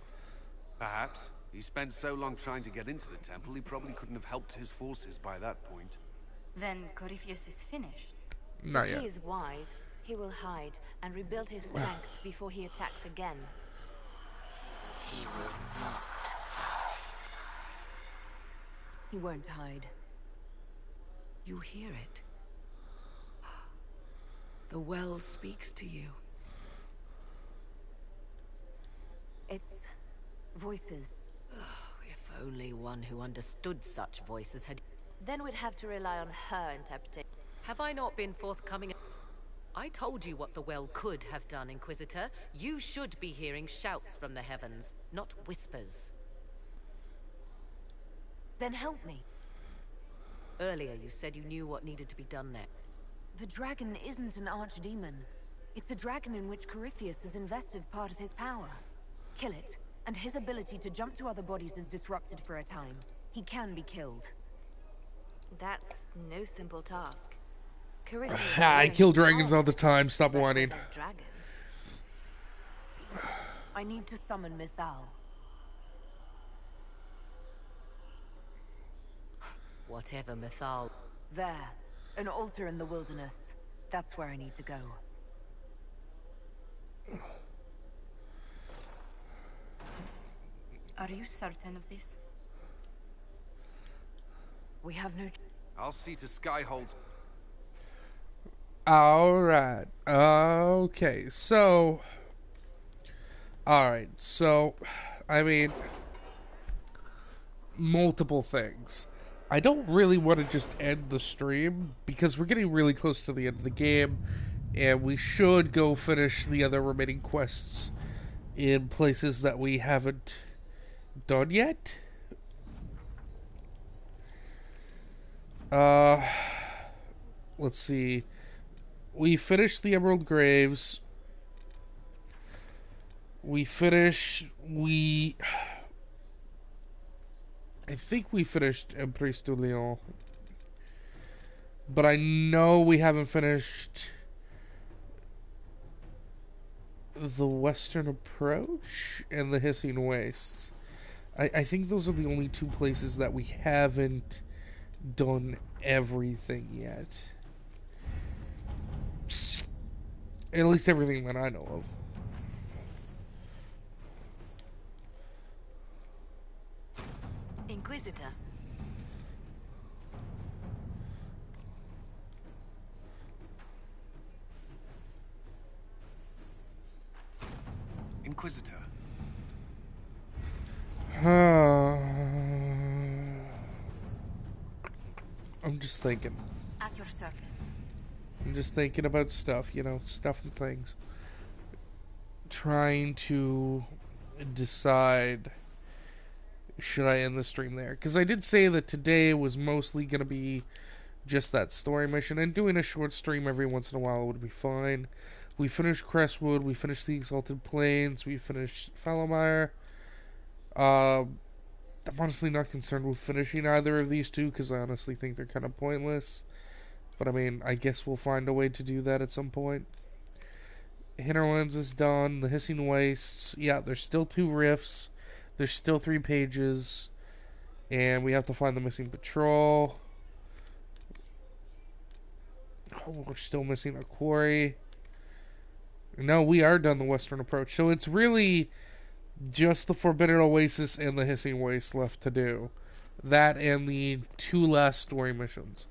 Perhaps. He spent so long trying to get into the temple, he probably couldn't have helped his forces by that point. Then Corypheus is finished. Not If yet. he is wise, he will hide and rebuild his strength before he attacks again. He will not. He won't hide. You hear it. The well speaks to you. It's voices. If only one who understood such voices had... Then we'd have to rely on her interpretation. Have I not been forthcoming? I told you what the well could have done, Inquisitor. You should be hearing shouts from the heavens, not whispers. Then help me. Earlier you said you knew what needed to be done next. The dragon isn't an archdemon. It's a dragon in which Corypheus has invested part of his power. Kill it, and his ability to jump to other bodies is disrupted for a time. He can be killed. That's no simple task. I kill dragons all the time. Stop whining. Dragon. I need to summon Mythal. Whatever Mythal... There. An altar in the wilderness. That's where I need to go. Are you certain of this? We have no... I'll see to Skyhold's... Alright. Okay. So... Alright. So... I mean... Multiple things. I don't really want to just end the stream, because we're getting really close to the end of the game, and we should go finish the other remaining quests in places that we haven't done yet. Let's see. We finished the Emerald Graves. I think we finished Empress du Lion. But I know we haven't finished the Western Approach and the Hissing Wastes. I think those are the only two places that we haven't done everything yet. At least everything that I know of. Inquisitor. Inquisitor. I'm just thinking. At your service. I'm just thinking about stuff, you know, stuff and things. Trying to decide, should I end the stream there? Because I did say that today was mostly going to be just that story mission, and doing a short stream every once in a while would be fine. We finished Crestwood, we finished the Exalted Plains, we finished Fallowmire. I'm honestly not concerned with finishing either of these two, because I honestly think they're kind of pointless. But I mean, I guess we'll find a way to do that at some point. Hinterlands is done. The Hissing Wastes, yeah, there's still 2 rifts. There's still 3 pages. And we have to find the missing patrol. we're still missing a quarry. No, we are done the western approach. So it's really just the Forbidden Oasis and the Hissing Waste left to do. That and the 2 last story missions.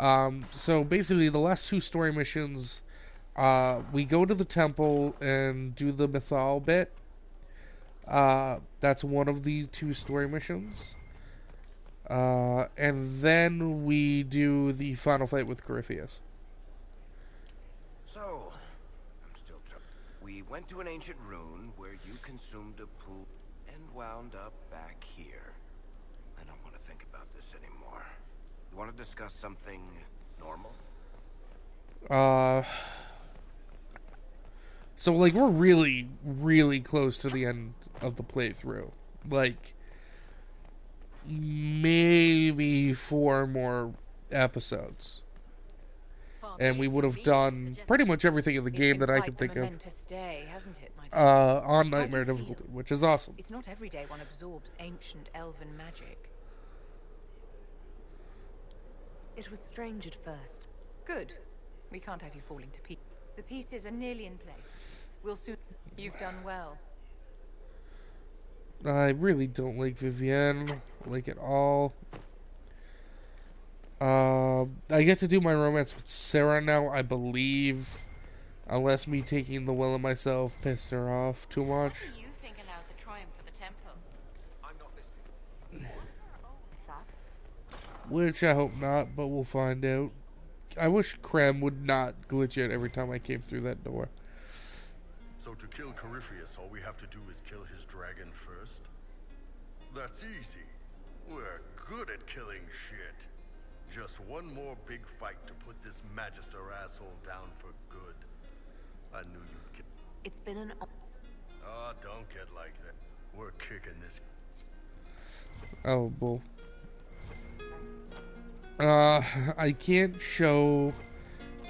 So basically, the last 2 story missions, we go to the temple and do the Mythal bit. That's one of the 2 story missions. And then we do the final fight with Corypheus. So, we went to an ancient ruin where you consumed a pool and wound up back here. I don't want to think about this anymore. You want to discuss something normal? So, like, we're really, really close to the end of the playthrough. Like, maybe 4 more episodes. And we would have done pretty much everything in the game that I could think of. Day, hasn't it, my on Nightmare difficulty, which is awesome. It's not every day one absorbs ancient elven magic. It was strange at first. Good. We can't have you falling to pieces. The pieces are nearly in place. We'll soon. You've done well. I really don't like Vivienne, like at all. I get to do my romance with Sarah now, I believe. Unless me taking the will of myself pissed her off too much. What do you think about the triumph for the temple? I'm not listening. Which I hope not, but we'll find out. I wish Krem would not glitch it every time I came through that door. So to kill Corypheus, all we have to do is kill his dragon first? That's easy. We're good at killing shit. Just one more big fight to put this Magister asshole down for good. I knew you'd get... It's been an... Oh, don't get like that. We're kicking this... Oh, bull. I can't show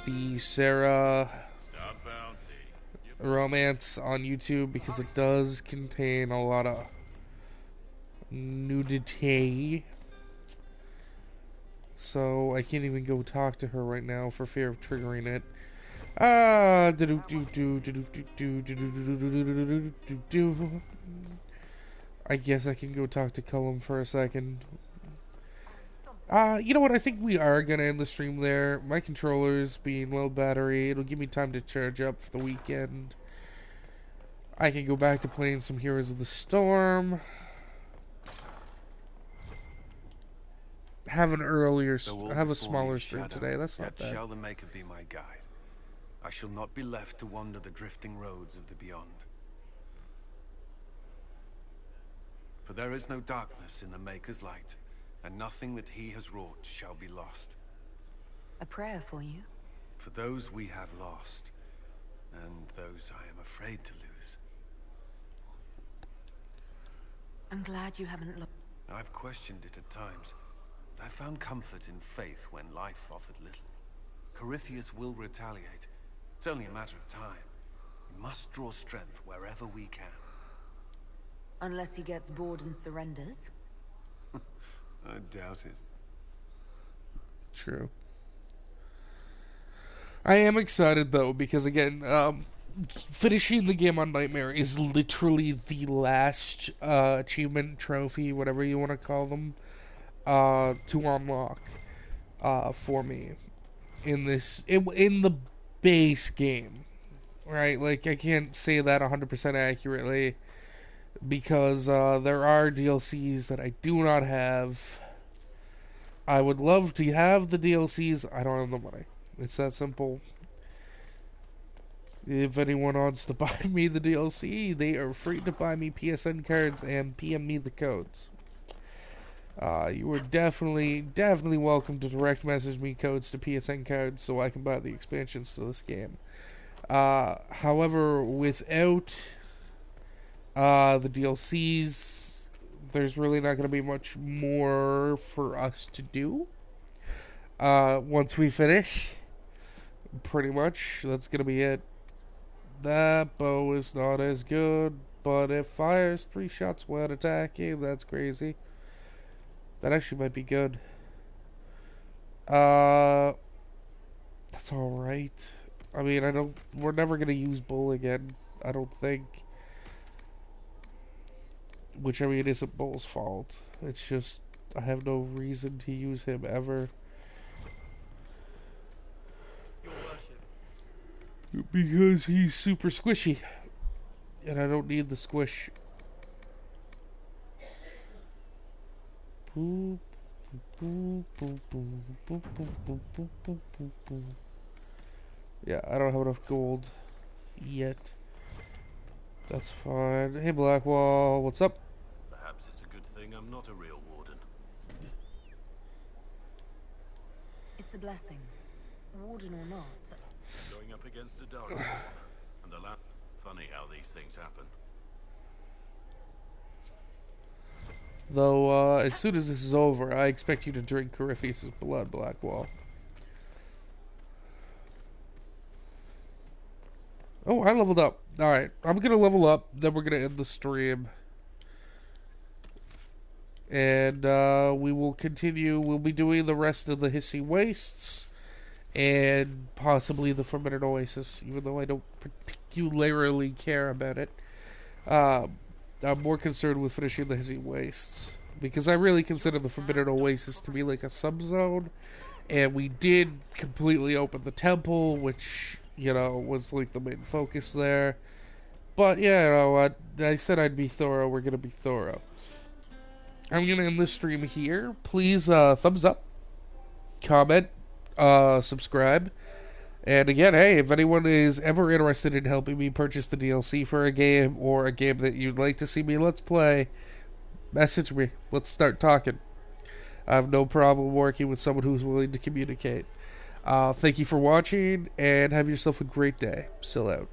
the Sarah romance on YouTube because it does contain a lot of nudity. So I can't even go talk to her right now for fear of triggering it. I guess I can go talk to Cullum for a second. You know what? I think we are gonna end the stream there. My controller's being low battery. It'll give me time to charge up for the weekend. I can go back to playing some Heroes of the Storm. Have a smaller stream today. That's not bad. Shall the Maker be my guide? I shall not be left to wander the drifting roads of the beyond. For there is no darkness in the Maker's light, and nothing that he has wrought shall be lost. A prayer for you? For those we have lost, and those I am afraid to lose. I'm glad you haven't looked. I've questioned it at times. I found comfort in faith when life offered little. Corypheus will retaliate. It's only a matter of time. We must draw strength wherever we can. Unless he gets bored and surrenders. I doubt it. True. I am excited though because again, finishing the game on Nightmare is literally the last achievement, trophy, whatever you want to call them, to unlock for me in the base game, right? Like I can't say that 100% accurately because there are DLCs that I do not have. I would love to have the DLCs. I don't have the money. It's that simple. If anyone wants to buy me the DLC, they are free to buy me PSN cards and PM me the codes. You are definitely welcome to direct message me codes to PSN cards so I can buy the expansions to this game. However, without the DLCs, there's really not going to be much more for us to do. Once we finish, pretty much, that's going to be it. That bow is not as good, but it fires 3 shots when attacking. That's crazy. That actually might be good. That's It's alright. I mean, we're never gonna use Bull again, I don't think. Which, I mean, isn't Bull's fault. It's just, I have no reason to use him ever. Your worship. Because he's super squishy. And I don't need the squish. Boop, boop, boop, boop, boop, boop, boop, boop, boop, boop, boop. Yeah, I don't have enough gold yet. That's fine. Hey, Blackwall, what's up? Perhaps it's a good thing I'm not a real warden. It's a blessing. Warden or not. Going up against a dark one, and the land. Funny how these things happen. Though, as soon as this is over, I expect you to drink Corypheus' blood, Blackwall. Oh, I leveled up. Alright, I'm gonna level up, then we're gonna end the stream. And, we will continue. We'll be doing the rest of the Hissing Wastes. And possibly the Forbidden Oasis, even though I don't particularly care about it. I'm more concerned with finishing the Hissing Wastes. Because I really consider the Forbidden Oasis to be like a subzone. And we did completely open the temple, which, you know, was like the main focus there. But, yeah, you know, I said I'd be thorough. We're going to be thorough. I'm going to end this stream here. Please, thumbs up, comment, subscribe. And again, hey, if anyone is ever interested in helping me purchase the DLC for a game, or a game that you'd like to see me let's play, message me. Let's start talking. I have no problem working with someone who's willing to communicate. Thank you for watching, and have yourself a great day. Still out.